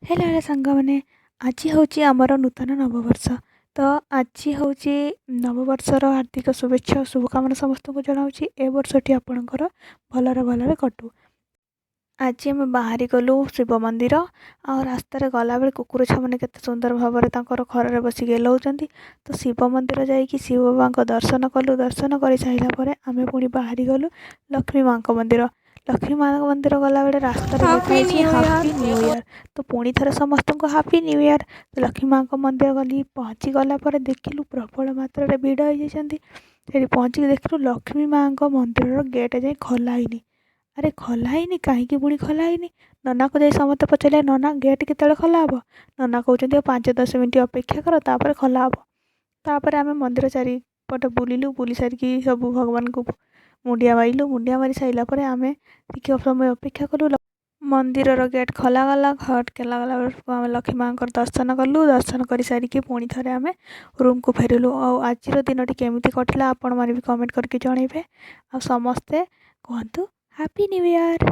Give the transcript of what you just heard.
Hello hello ସାଙ୍ଗମାନେ ଆଜି ହେଉଛି ଆମର ନୂତନ ନବବର୍ଷ। ତ ଆଜି ହେଉଛି ନବବର୍ଷର ହାର୍ଦ୍ଦିକ ଶୁଭେଚ୍ଛା ଓ ଶୁଭକାମନା ସମସ୍ତଙ୍କୁ ଜଣାଉଛି। ଏ ବର୍ଷଟି ଆପଣଙ୍କର ଭଲରେ ଭଲରେ କଟୁ। ଆଜି ଆମେ ବାହାରି ଗଲୁ ଶିବ ମନ୍ଦିର। ଆଉ ରାସ୍ତାରେ ଗଲାବେଳେ କୁକୁର ଛୁଆମାନେ କେତେ ସୁନ୍ଦର ଭାବରେ ତାଙ୍କର ଘରରେ ବସି ଗେଲଉଛନ୍ତି। ତ ଶିବ ମନ୍ଦିର ଯାଇକି ଶିବ ବାବାଙ୍କ ଦର୍ଶନ କଲୁ। ଦର୍ଶନ କରିସାରିଲା ପରେ ଆମେ ପୁଣି ବାହାରି ଗଲୁ ଲକ୍ଷ୍ମୀ ମାଙ୍କ ମନ୍ଦିର। ଲକ୍ଷ୍ମୀ ମାଙ୍କ ମନ୍ଦିର ଗଲାବେଳେ ରାସ୍ତାରେ ଲେଖା ହେଇଛି ହାପି ନ୍ୟୁ ଇୟର୍। ତ ପୁଣି ଥରେ ସମସ୍ତଙ୍କୁ ହାପି ନ୍ୟୁ ଇୟର୍। ଲକ୍ଷ୍ମୀ ମାଙ୍କ ମନ୍ଦିର ଗଲି। ପହଞ୍ଚି ଗଲା ପରେ ଦେଖିଲୁ ପ୍ରବଳ ମାତ୍ରାରେ ଭିଡ଼ ହେଇଯାଇଛନ୍ତି। ସେଠି ପହଞ୍ଚିକି ଦେଖିଲୁ ଲକ୍ଷ୍ମୀ ମାଙ୍କ ମନ୍ଦିରର ଗେଟ୍ ଯାଇ ଖୋଲା ହେଇନି। ଆରେ ଖୋଲା ହେଇନି କାହିଁକି ପୁଣି ଖୋଲା ହେଇନି? ନନାକୁ ଯାଇ ସମସ୍ତେ ପଚାରିଲେ ନନା ଗେଟ୍ କେତେବେଳେ ଖୋଲା ହେବ? ନନା କହୁଛନ୍ତି ଆଉ 5-10 ମିନିଟ୍ ଅପେକ୍ଷା କର ତାପରେ ଖୋଲା ହେବ। ତାପରେ ଆମେ ମନ୍ଦିର ଚାରିପଟେ ବୁଲିଲୁ। ବୁଲି ସାରିକି ସବୁ ଭଗବାନଙ୍କୁ ମୁଣ୍ଡିଆ ମାରିଲୁ। ମୁଣ୍ଡିଆ ମାରି ସାରିଲା ପରେ ଆମେ ଟିକେ ସମୟ ଅପେକ୍ଷା କଲୁ। ମନ୍ଦିରର ଗେଟ୍ ଖୋଲାଗଲା। ଖୋଲାଗଲା ବେଳକୁ ଆମେ ଲକ୍ଷ୍ମୀ ମାଙ୍କର ଦର୍ଶନ କଲୁ। ଦର୍ଶନ କରିସାରିକି ପୁଣି ଥରେ ଆମେ ରୁମ୍କୁ ଫେରିଲୁ। ଆଉ ଆଜିର ଦିନଟି କେମିତି କଟିଲା ଆପଣମାନେ ବି କମେଣ୍ଟ କରିକି ଜଣାଇବେ। ଆଉ ସମସ୍ତେ କୁହନ୍ତୁ ହାପି ନ୍ୟୁ ଇୟର୍।